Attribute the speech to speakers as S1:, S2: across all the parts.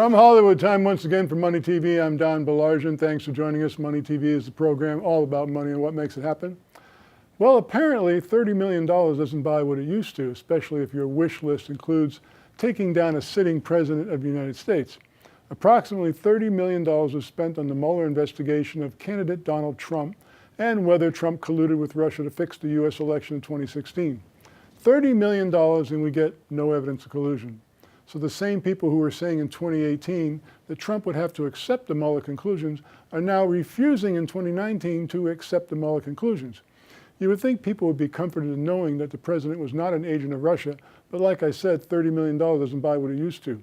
S1: From Hollywood, time once again for Money TV. I'm Don Baillargeon. Thanks for joining us. Money TV is the program all about money and what makes it happen. Well, apparently $30 million doesn't buy what it used to, especially if your wish list includes taking down a sitting president of the United States. Approximately $30 million was spent on the Mueller investigation of candidate Donald Trump and whether Trump colluded with Russia to fix the U.S. election in 2016. $30 million and we get no evidence of collusion. So the same people who were saying in 2018 that Trump would have to accept the Mueller conclusions are now refusing in 2019 to accept the Mueller conclusions. You would think people would be comforted in knowing that the president was not an agent of Russia, but like I said, $30 million doesn't buy what it used to.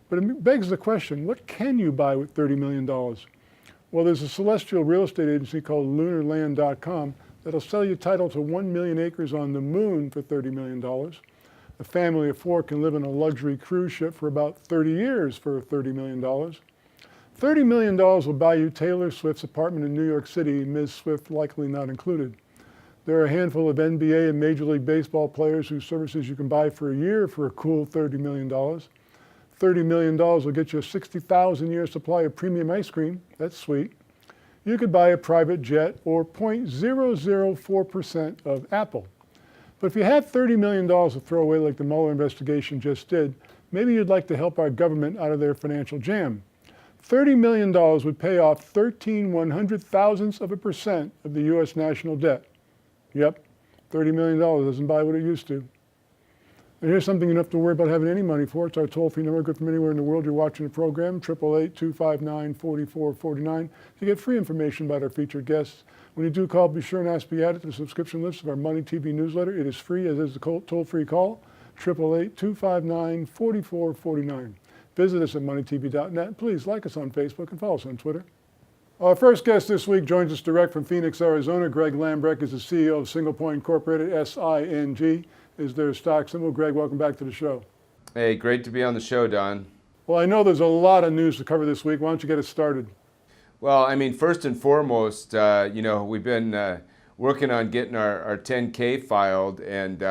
S1: But it begs the question, what can you buy with $30 million? Well, there's a celestial real estate agency called lunarland.com that'll sell you title to 1 million acres on the moon for $30 million. A family of 4 can live in a luxury cruise ship for about 30 years for $30 million. $30 million will buy you Taylor Swift's apartment in New York City, Ms. Swift likely not included. There are a handful of NBA and Major League Baseball players whose services you can buy for a year for a cool $30 million. $30 million will get you a 60,000-year supply of premium ice cream. That's sweet. You could buy a private jet or 0.004% of Apple. But if you had $30 million to throw away like the Mueller investigation just did, maybe you'd like to help our government out of their financial jam. $30 million would pay off 13/100,000% of the U.S. national debt. Yep, $30 million doesn't buy what it used to. And here's something you don't have to worry about having any money for. It's our toll-free number. Good from anywhere in the world you're watching the program, 888-259-4449, to get free information about our featured guests. When you do call, be sure and ask to be added to the subscription list of our Money TV newsletter. It is free, as is the toll-free call, 888-259-4449. Visit us at MoneyTV.net. Please like us on Facebook and follow us on Twitter. Our first guest this week joins us direct from Phoenix, Arizona. Greg Lambrecht is the CEO of Single Point Incorporated, SING is their stock symbol. Greg, welcome back to the show.
S2: Hey, great to be on the show, Don.
S1: Well, I know there's a lot of news to cover this week. Why don't you get us started?
S2: Well, I mean, first and foremost, we've been working on getting our 10K filed, and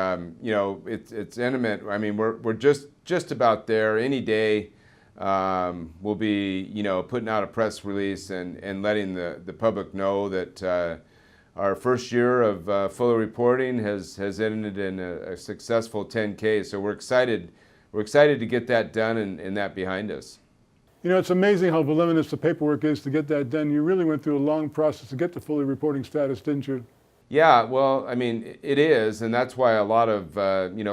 S2: it's imminent. I mean, we're just about there. Any day, we'll be putting out a press release and letting the public know that our first year of full reporting has ended in a successful 10K. So we're excited. We're excited to get that done and that behind us.
S1: You know, it's amazing how voluminous the paperwork is to get that done. You really went through a long process to get to fully reporting status, didn't you?
S2: Yeah, well, I mean, it is, and that's why a lot of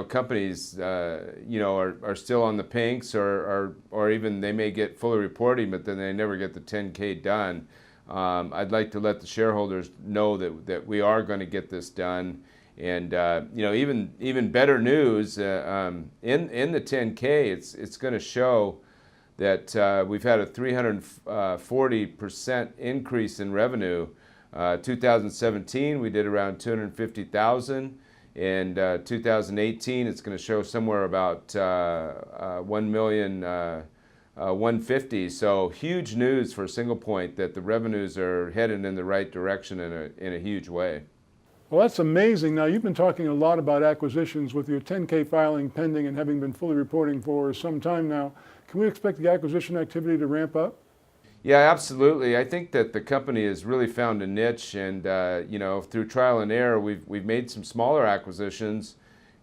S2: companies are still on the pinks, or even they may get fully reporting, but then they never get the 10K done. I'd like to let the shareholders know that we are going to get this done, and even better news in the 10K, it's going to show that we've had a 340% increase in revenue. 2017 we did around 250,000. In 2018 it's going to show somewhere about 1,150,000. So huge news for Single Point that the revenues are headed in the right direction in a huge way.
S1: Well, that's amazing. Now, you've been talking a lot about acquisitions with your 10K filing pending and having been fully reporting for some time now. Can we expect the acquisition activity to ramp up?
S2: Yeah, absolutely. I think that the company has really found a niche, and through trial and error, we've made some smaller acquisitions,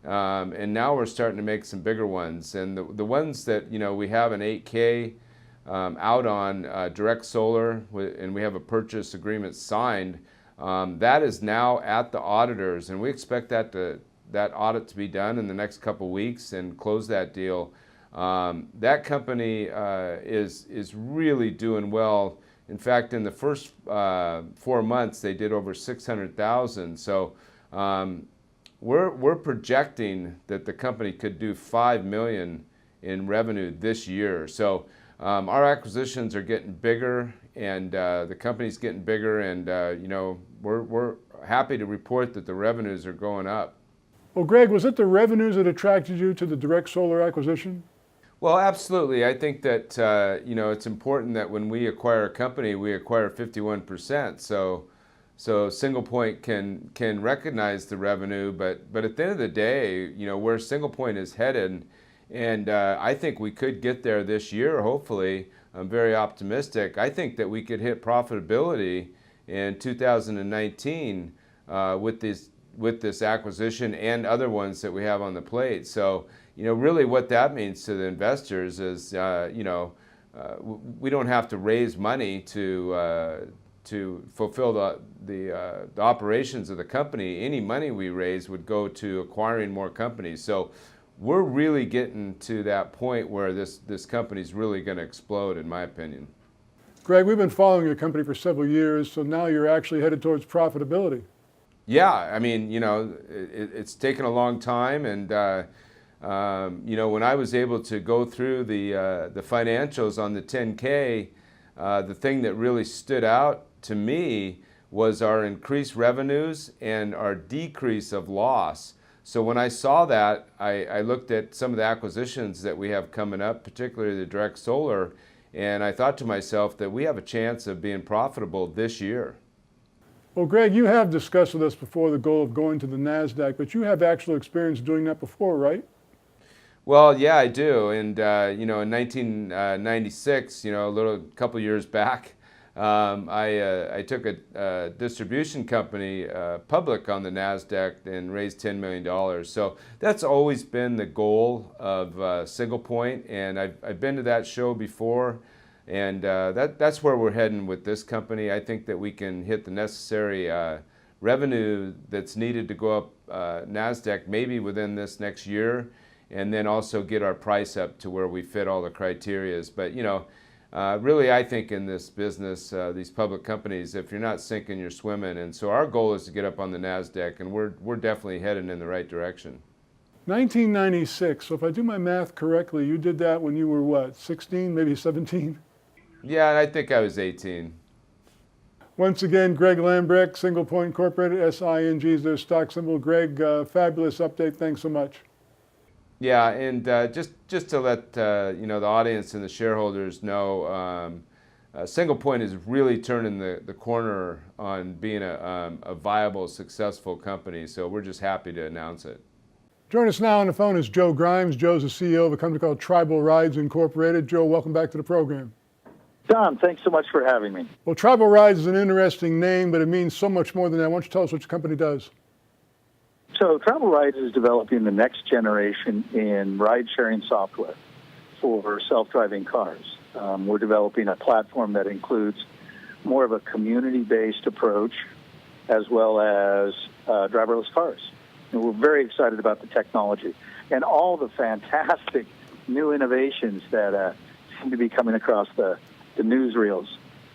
S2: and now we're starting to make some bigger ones. And the ones that we have an 8K out on direct solar, and we have a purchase agreement signed. That is now at the auditors, and we expect that audit to be done in the next couple weeks and close that deal. That company is really doing well. In fact, in the first 4 months, they did over 600,000. So we're projecting that the company could do $5 million in revenue this year. So our acquisitions are getting bigger, and the company's getting bigger, and we're happy to report that the revenues are going up.
S1: Well, Greg, was it the revenues that attracted you to the direct solar acquisition?
S2: Well, absolutely. I think that it's important that when we acquire a company, we acquire 51%. So Single Point can recognize the revenue, but at the end of the day, where Single Point is headed And I think we could get there this year, hopefully. I'm very optimistic. I think that we could hit profitability in 2019 with this acquisition and other ones that we have on the plate. So, really what that means to the investors is, we don't have to raise money to fulfill the operations of the company. Any money we raise would go to acquiring more companies. So we're really getting to that point where this company is really going to explode, in my opinion.
S1: Greg, we've been following your company for several years, so now you're actually headed towards profitability.
S2: Yeah, I mean, it's taken a long time, and when I was able to go through the financials on the 10K, the thing that really stood out to me was our increased revenues and our decrease of loss. So when I saw that, I looked at some of the acquisitions that we have coming up, particularly the direct solar, and I thought to myself that we have a chance of being profitable this year.
S1: Well, Greg, you have discussed with us before the goal of going to the NASDAQ, but you have actual experience doing that before, right?
S2: Well, yeah, I do. And, in 1996, a couple years back, I took a distribution company public on the NASDAQ and raised $10 million. So that's always been the goal of Single Point, and I've been to that show before, and that's where we're heading with this company. I think that we can hit the necessary revenue that's needed to go up NASDAQ maybe within this next year, and then also get our price up to where we fit all the criterias. But really, I think in this business, these public companies, if you're not sinking, you're swimming. And so our goal is to get up on the NASDAQ, and we're definitely heading in the right direction.
S1: 1996, so if I do my math correctly, you did that when you were what, 16, maybe 17?
S2: Yeah, I think I was 18.
S1: Once again, Greg Lambrecht, Single Point Incorporated, SING is their stock symbol. Greg, fabulous update. Thanks so much.
S2: Yeah, and just to let the audience and the shareholders know, Single Point is really turning the corner on being a viable, successful company. So we're just happy to announce it.
S1: Join us now on the phone is Joe Grimes. Joe's the CEO of a company called Tribal Rides Incorporated. Joe, welcome back to the program.
S3: Don, thanks so much for having me.
S1: Well, Tribal Rides is an interesting name, but it means so much more than that. Why don't you tell us what your company does?
S3: So Tribal Rides is developing the next generation in ride-sharing software for self-driving cars. We're developing a platform that includes more of a community-based approach as well as driverless cars. And we're very excited about the technology and all the fantastic new innovations that seem to be coming across the newsreels.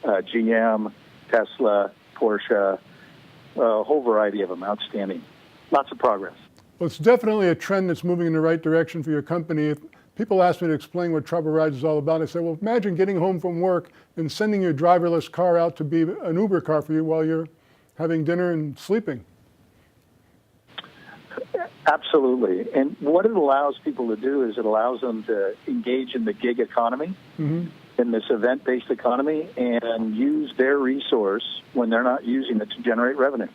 S3: GM, Tesla, Porsche, a whole variety of them, outstanding. Lots of progress.
S1: Well, it's definitely a trend that's moving in the right direction for your company. If people ask me to explain what Tribal Rides is all about, I say, well, imagine getting home from work and sending your driverless car out to be an Uber car for you while you're having dinner and sleeping.
S3: Absolutely. And what it allows people to do is it allows them to engage in the gig economy, in this event-based economy, and use their resource when they're not using it to generate revenue.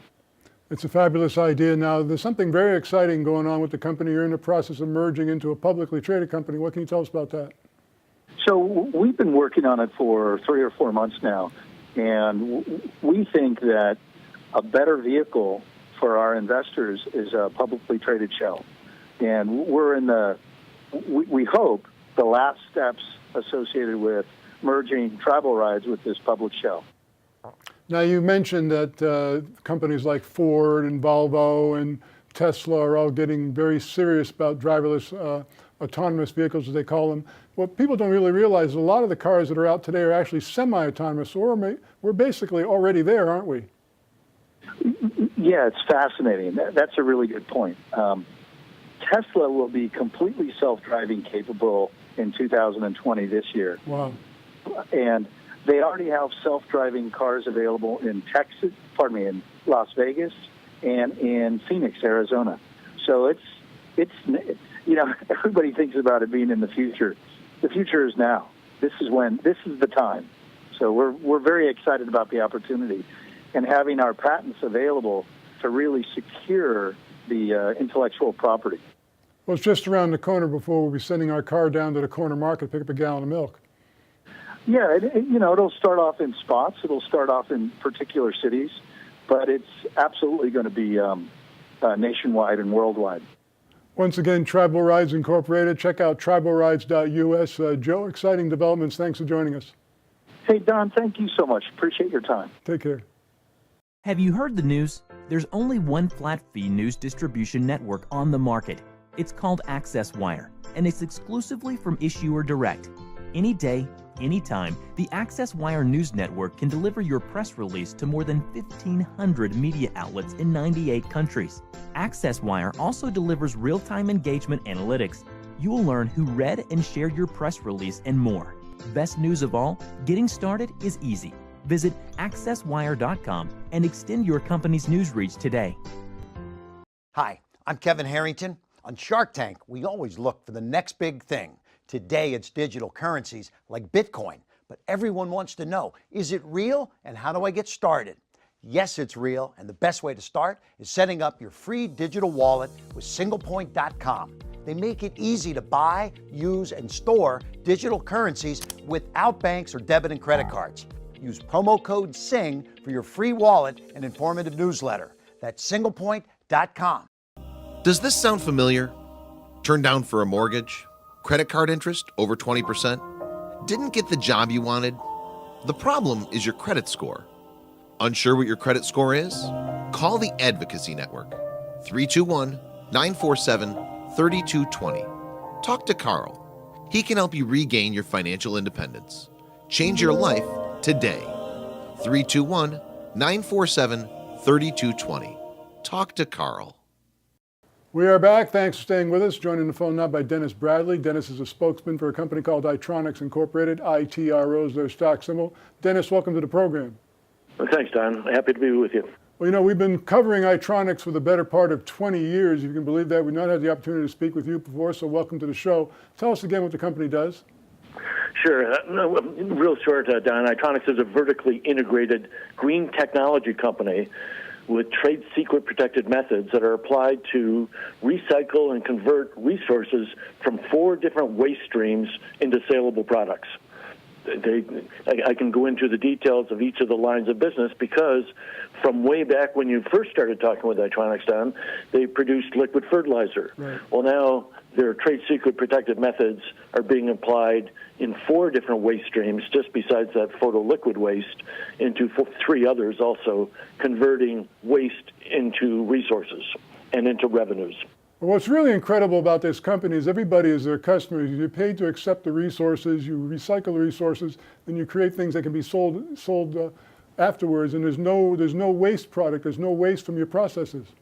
S1: It's a fabulous idea. Now, there's something very exciting going on with the company. You're in the process of merging into a publicly traded company. What can you tell us about that?
S3: So we've been working on it for 3 or 4 months now, and we think that a better vehicle for our investors is a publicly traded shell. And we're in we hope, the last steps associated with merging Tribal Rides with this public shell.
S1: Now, you mentioned that companies like Ford and Volvo and Tesla are all getting very serious about driverless autonomous vehicles, as they call them. What people don't really realize is a lot of the cars that are out today are actually semi-autonomous, or we're basically already there, aren't we?
S3: Yeah, it's fascinating. That's a really good point. Tesla will be completely self-driving capable in 2020 this year.
S1: Wow.
S3: And they already have self-driving cars available in in Las Vegas and in Phoenix, Arizona. So it's everybody thinks about it being in the future. The future is now. This is the time. So we're very excited about the opportunity and having our patents available to really secure the intellectual property.
S1: Well, it's just around the corner before we'll be sending our car down to the corner market to pick up a gallon of milk.
S3: Yeah, it'll start off in spots. It'll start off in particular cities, but it's absolutely going to be nationwide and worldwide.
S1: Once again, Tribal Rides Incorporated. Check out tribalrides.us. Joe, exciting developments. Thanks for joining us.
S3: Hey, Don, thank you so much. Appreciate your time.
S1: Take care.
S4: Have you heard the news? There's only one flat-fee news distribution network on the market. It's called AccessWire, and it's exclusively from Issuer Direct. Any day, anytime, the AccessWire News Network can deliver your press release to more than 1,500 media outlets in 98 countries. AccessWire also delivers real-time engagement analytics. You will learn who read and shared your press release and more. Best news of all, getting started is easy. Visit accesswire.com and extend your company's news reach today.
S5: Hi, I'm Kevin Harrington. On Shark Tank, we always look for the next big thing. Today, it's digital currencies like Bitcoin. But everyone wants to know, is it real and how do I get started? Yes, it's real, and the best way to start is setting up your free digital wallet with singlepoint.com. They make it easy to buy, use, and store digital currencies without banks or debit and credit cards. Use promo code SING for your free wallet and informative newsletter. That's singlepoint.com.
S6: Does this sound familiar? Turned down for a mortgage? Credit card interest over 20%? Didn't get the job you wanted? The problem is your credit score. Unsure what your credit score is? Call the Advocacy Network, 321-947-3220. Talk to Carl. He can help you regain your financial independence. Change your life today. 321-947-3220. Talk to Carl.
S1: We are back. Thanks for staying with us. Joining the phone now by Dennis Bradley. Dennis is a spokesman for a company called Itronics Incorporated. ITRO is their stock symbol. Dennis, welcome to the program.
S7: Well, thanks, Don. Happy to be with you.
S1: Well, we've been covering Itronics for the better part of 20 years. If you can believe that. We've not had the opportunity to speak with you before, so welcome to the show. Tell us again what the company does.
S7: Sure. Real short, Don. Itronics is a vertically integrated green technology company with trade secret protected methods that are applied to recycle and convert resources from 4 different waste streams into saleable products. I can go into the details of each of the lines of business because from way back when you first started talking with Itronics, Don, they produced liquid fertilizer. Right. Well, now their trade secret protected methods are being applied in 4 different waste streams, just besides that photoliquid waste, into 3 others, also converting waste into resources and into revenues.
S1: Well, what's really incredible about this company is everybody is their customer. You're paid to accept the resources, you recycle the resources, then you create things that can be sold afterwards, and there's no waste product, there's no waste from your processes.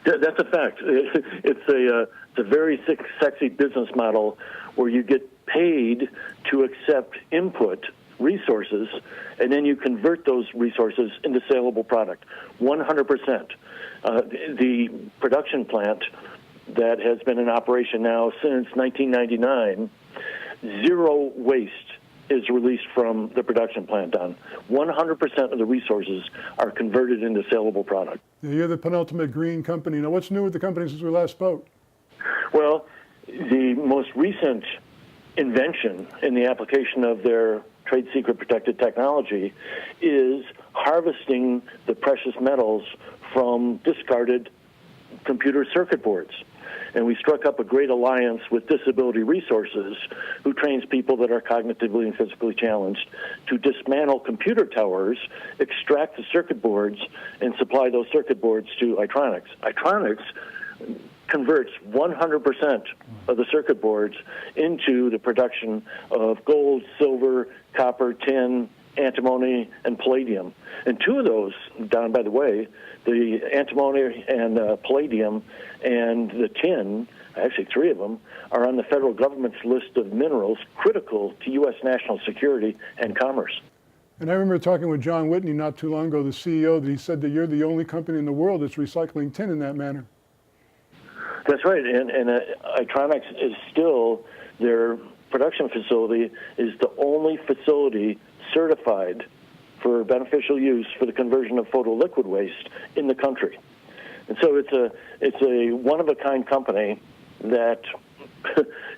S7: That's a fact. It's a very sexy business model where you get paid to accept input resources, and then you convert those resources into saleable product, 100%. The production plant that has been in operation now since 1999, 0 waste is released from the production plant, Don. 100% of the resources are converted into saleable product.
S1: Yeah, you're the penultimate green company. Now, what's new with the company since we last spoke?
S7: Well, the most recent invention in the application of their trade secret protected technology is harvesting the precious metals from discarded computer circuit boards. And we struck up a great alliance with Disability Resources, who trains people that are cognitively and physically challenged to dismantle computer towers, extract the circuit boards, and supply those circuit boards to Itronics. Itronics converts 100% of the circuit boards into the production of gold, silver, copper, tin, antimony, and palladium. And 2 of those, Don, by the way, the antimony and palladium and the tin, actually 3 of them, are on the federal government's list of minerals critical to U.S. national security and commerce.
S1: And I remember talking with John Whitney not too long ago, the CEO, that he said that you're the only company in the world that's recycling tin in that manner.
S7: That's right, and Itronics is still, their production facility is the only facility certified for beneficial use for the conversion of photoliquid waste in the country. And so it's a one-of-a-kind company that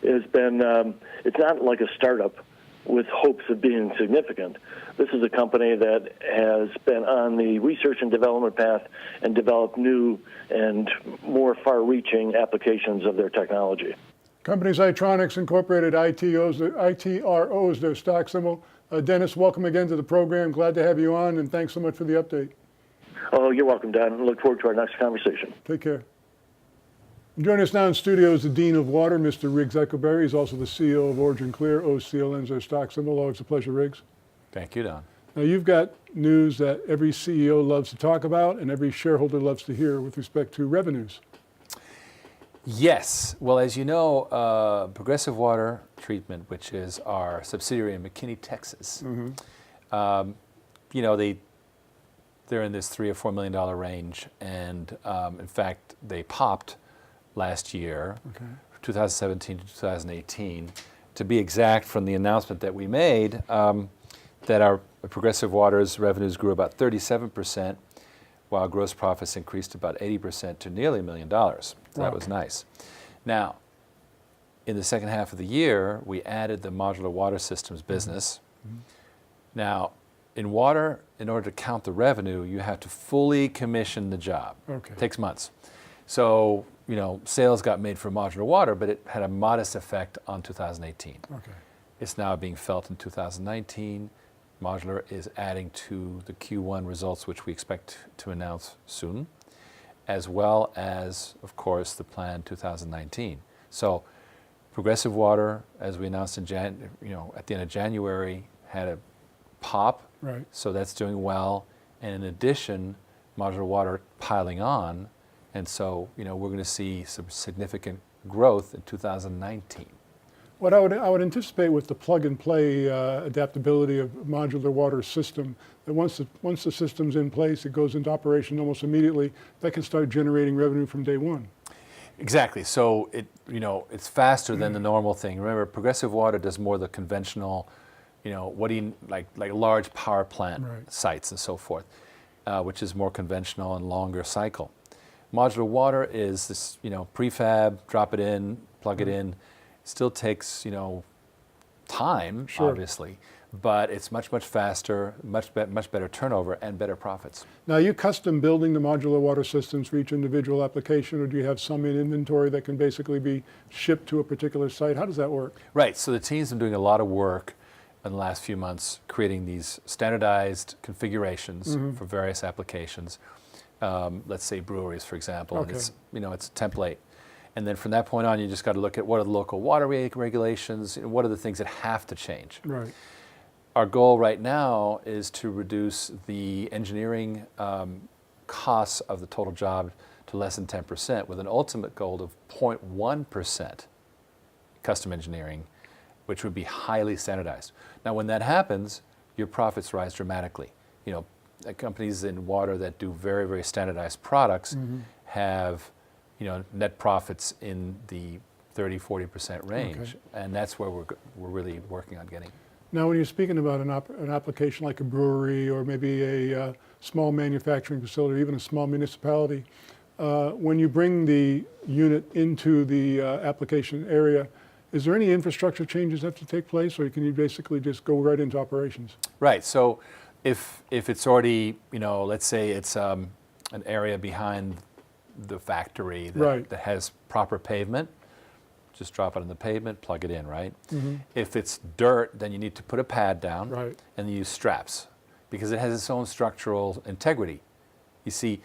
S7: has been, it's not like a startup with hopes of being significant. This is a company that has been on the research and development path and developed new and more far-reaching applications of their technology.
S1: Companies Itronics Incorporated, ITRO is their stock symbol. Dennis, welcome again to the program. Glad to have you on, and thanks so much for the update.
S7: Oh, you're welcome, Don. Look forward to our next conversation.
S1: Take care. Joining us now in studio is the Dean of Water, Mr. Riggs Eckelberry. He's also the CEO of Origin Clear. OCLN is their stock symbol. Always a pleasure, Riggs.
S8: Thank you, Don.
S1: Now, you've got news that every CEO loves to talk about and every shareholder loves to hear with respect to revenues.
S8: Yes. Well, as you know, Progressive Water Treatment, which is our subsidiary in McKinney, Texas, you know, they're in this $3 or $4 million range, and in fact, they popped last year, 2017 to 2018. To be exact, from the announcement that we made, that our Progressive Water's revenues grew about 37%, while gross profits increased about 80% to nearly $1 million. So that was nice. Now, in the second half of the year, we added the modular water systems business. Now, in water, in order to count the revenue, you have to fully commission the job. It takes months. So, you know, sales got made for modular water, but it had a modest effect on 2018. It's now being felt in 2019. Modular is adding to the Q1 results, which we expect to announce soon, as well as, of course, the planned 2019. So, Progressive Water, as we announced in at the end of January, had a pop. So that's doing well, and in addition, modular water piling on, and so we're going to see some significant growth in 2019.
S1: What I would anticipate with the plug-and-play adaptability of modular water system, that once the system's in place, it goes into operation almost immediately. That can start generating revenue from day one.
S8: Exactly. So it's faster than the normal thing. Remember, Progressive Water does more of the conventional, like large power plant sites and so forth, which is more conventional and longer cycle. Modular water is this, prefab, drop it in, plug it in. Still takes, time, obviously, but it's much faster, much better turnover and better profits.
S1: Now, are you custom building the modular water systems for each individual application, or do you have some in inventory that can basically be shipped to a particular site? How does that work?
S8: Right. So the team's been doing a lot of work in the last few months, creating these standardized configurations for various applications. Let's say breweries, for example. And it's, it's a template. And then from that point on, you just got to look at what are the local water regulations, and what are the things that have to change. Our goal right now is to reduce the engineering costs of the total job to less than 10%, with an ultimate goal of 0.1% custom engineering, which would be highly standardized. Now, when that happens, your profits rise dramatically. Companies in water that do very, very standardized products have net profits in the 30-40% range, and that's where we're really working on getting.
S1: Now, when you're speaking about an application like a brewery or maybe a small manufacturing facility, or even a small municipality, when you bring the unit into the application area, is there any infrastructure changes that have to take place, or can you basically just go right into operations?
S8: Right. So, if it's already, let's say it's an area behind the factory that has proper pavement, just drop it on the pavement, plug it in, right? If it's dirt, then you need to put a pad down and use straps, because it has its own structural integrity. You see,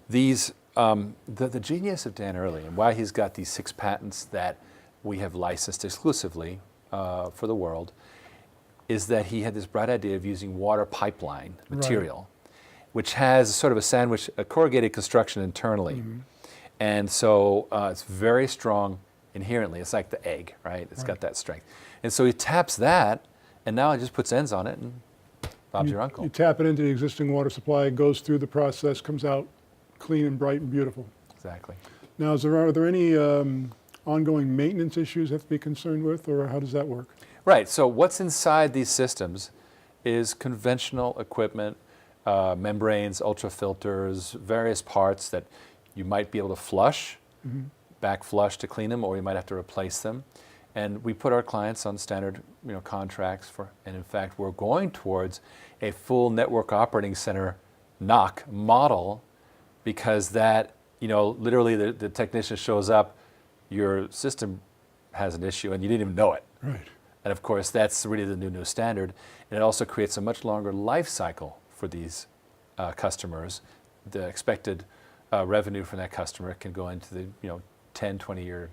S8: these the genius of Dan Early and why he's got these 6 patents that we have licensed exclusively for the world is that he had this bright idea of using water pipeline material, which has sort of a corrugated construction internally. And so it's very strong inherently. It's like the egg, right? It's got that strength. And so he taps that, and now he just puts ends on it, and Bob's your uncle.
S1: You tap it into the existing water supply, it goes through the process, comes out clean and bright and beautiful.
S8: Exactly.
S1: Now, are there any ongoing maintenance issues you have to be concerned with, or how does that work?
S8: Right. So what's inside these systems is conventional equipment, membranes, ultrafilters, various parts that you might be able to flush back flush to clean them, or we might have to replace them. And we put our clients on standard contracts for, and in fact, we're going towards a full network operating center NOC model, because that, literally the technician shows up, your system has an issue and you didn't even know it.
S1: Right.
S8: And of course, that's really the new standard. And it also creates a much longer life cycle for these customers. The expected revenue from that customer can go into the 10, 20-year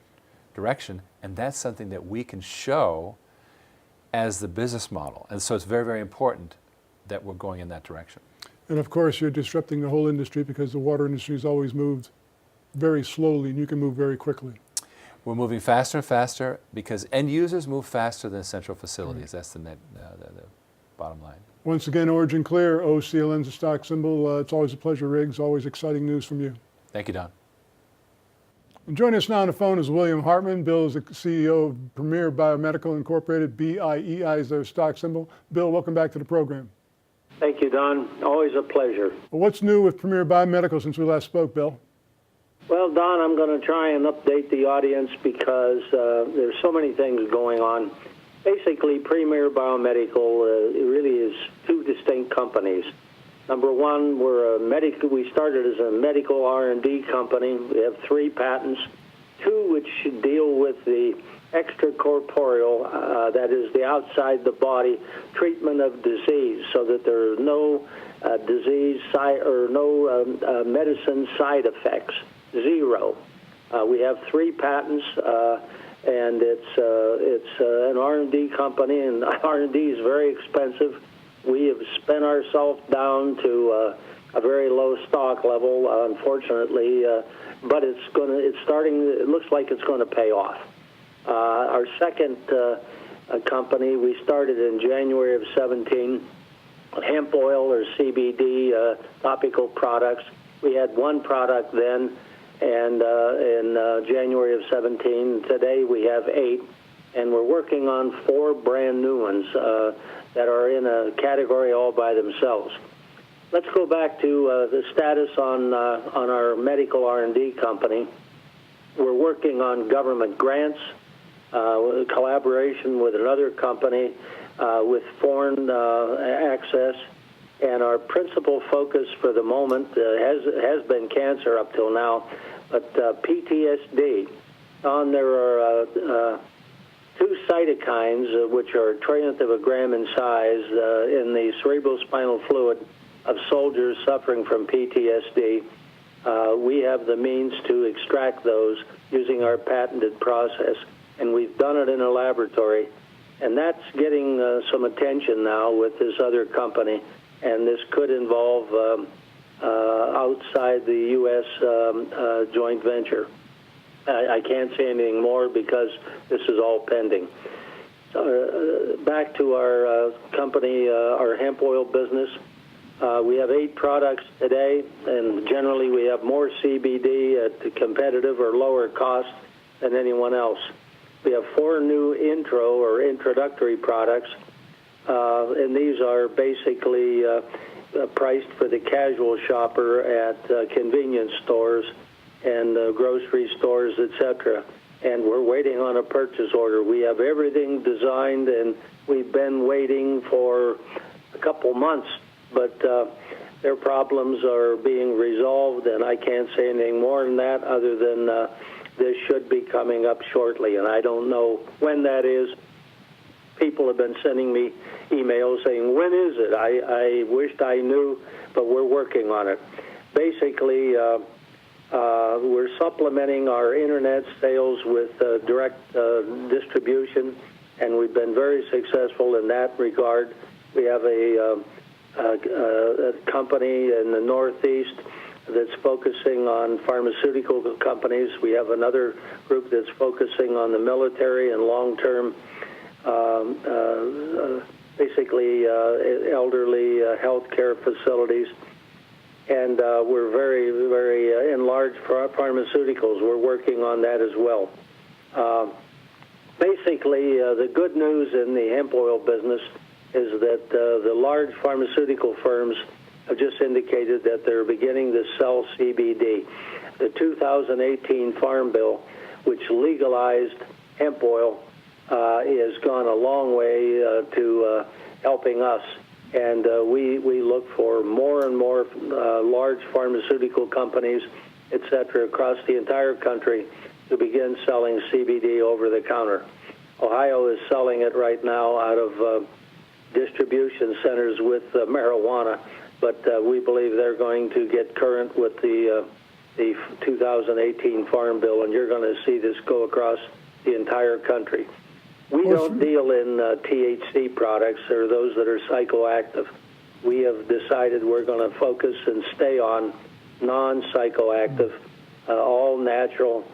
S8: direction. And that's something that we can show as the business model. And so it's very, very important that we're going in that direction.
S1: And of course, you're disrupting the whole industry, because the water industry has always moved very slowly, and you can move very quickly.
S8: We're moving faster and faster because end users move faster than central facilities. That's the bottom line.
S1: Once again, Origin Clear, OCLN's a stock symbol. It's always a pleasure, Riggs. Always exciting news from you.
S8: Thank you, Don.
S1: And joining us now on the phone is William Hartman. Bill is the CEO of Premier Biomedical Incorporated. BIEI is their stock symbol. Bill, welcome back to the program.
S9: Thank you, Don. Always a pleasure.
S1: Well, what's new with Premier Biomedical since we last spoke, Bill?
S9: Well, Don, I'm going to try and update the audience because there's so many things going on. Basically, Premier Biomedical it really is two distinct companies. Number one, we started as a medical R&D company. We have 3 patents, 2 which deal with the extracorporeal, that is the outside the body treatment of disease, so that there are no disease side or no medicine side effects. 0. We have 3 patents, and it's an R&D company, and R&D is very expensive. We have spent ourselves down to a very low stock level, unfortunately, but it looks like it's going to pay off. Our second company we started in January of 17, hemp oil or CBD topical products. We had 1 product then, and in January of 17. Today we have 8, and we're working on 4 brand new ones that are in a category all by themselves. Let's go back to the status on our medical R&D company. We're working on government grants, collaboration with another company with foreign access, and our principal focus for the moment has been cancer up till now, but PTSD. There are 2 cytokines which are a trillionth of a gram in size in the cerebrospinal fluid of soldiers suffering from PTSD. We have the means to extract those using our patented process, and we've done it in a laboratory, and that's getting some attention now with this other company, and this could involve outside the U.S. Joint venture. I can't say anything more because this is all pending. Back to our company, our hemp oil business. We have 8 products today, and generally we have more CBD at competitive or lower cost than anyone else. We have 4 new introductory products, and these are basically priced for the casual shopper at convenience stores and grocery stores, etc. And we're waiting on a purchase order. We have everything designed, and we've been waiting for a couple months, but their problems are being resolved, and I can't say anything more than that other than this should be coming up shortly, and I don't know when that is. People have been sending me emails saying, when is it? I wished I knew, but we're working on it. Basically, we're supplementing our internet sales with direct distribution, and we've been very successful in that regard. We have a company in the Northeast that's focusing on pharmaceutical companies. We have another group that's focusing on the military and long-term, basically elderly health care facilities. And we're very, very enlarged pharmaceuticals. We're working on that as well. Basically, the good news in the hemp oil business is that the large pharmaceutical firms have just indicated that they're beginning to sell CBD. The 2018 Farm Bill which legalized hemp oil, has gone a long way to helping us. And we look for more and more large pharmaceutical companies, et cetera, across the entire country to begin selling CBD over the counter. Ohio is selling it right now out of distribution centers with marijuana, but we believe they're going to get current with the 2018 Farm Bill, and you're going to see this go across the entire country. We don't deal in THC products or those that are psychoactive. We have decided we're going to focus and stay on non-psychoactive, all natural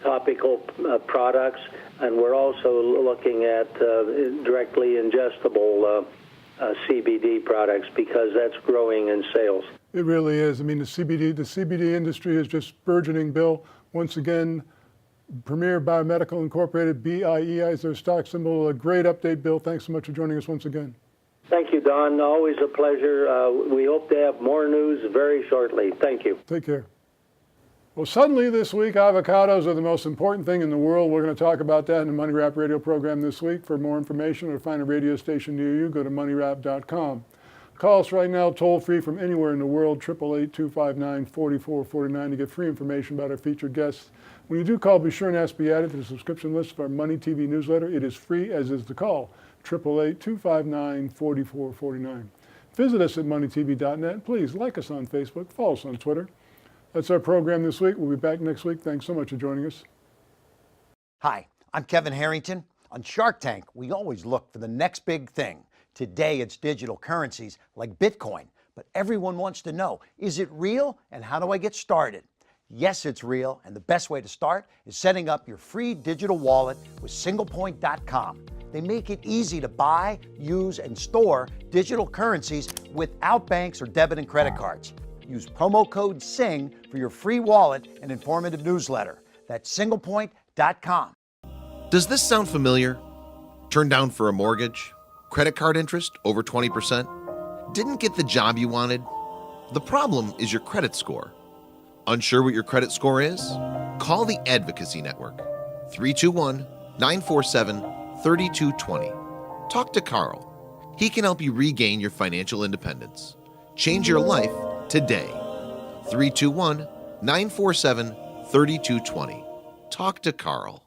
S9: topical products, and we're also looking at directly ingestible CBD products because that's growing in sales.
S1: It really is. I mean, the CBD industry is just burgeoning, Bill. Once again, Premier Biomedical Incorporated, BIEI is their stock symbol. A great update, Bill. Thanks so much for joining us once again.
S9: Thank you, Don. Always a pleasure. We hope to have more news very shortly. Thank you.
S1: Take care. Well, suddenly this week, avocados are the most important thing in the world. We're going to talk about that in the Money Wrap radio program this week. For more information or to find a radio station near you, go to moneywrap.com. Call us right now, toll-free from anywhere in the world, 888-259-4449 to get free information about our featured guests. When you do call, be sure and ask to be added to the subscription list of our Money TV newsletter. It is free, as is the call, 888-259-4449. Visit us at moneytv.net. Please like us on Facebook, follow us on Twitter. That's our program this week. We'll be back next week. Thanks so much for joining us.
S5: Hi, I'm Kevin Harrington. On Shark Tank, we always look for the next big thing. Today, it's digital currencies like Bitcoin. But everyone wants to know, is it real and how do I get started? Yes, it's real, and the best way to start is setting up your free digital wallet with singlepoint.com. They make it easy to buy, use, and store digital currencies without banks or debit and credit cards. Use promo code SING for your free wallet and informative newsletter. That's singlepoint.com.
S6: Does this sound familiar? Turned down for a mortgage? Credit card interest over 20%? Didn't get the job you wanted? The problem is your credit score. Unsure what your credit score is? Call the Advocacy Network, 321-947-3220. Talk to Carl. He can help you regain your financial independence. Change your life today. 321-947-3220. Talk to Carl.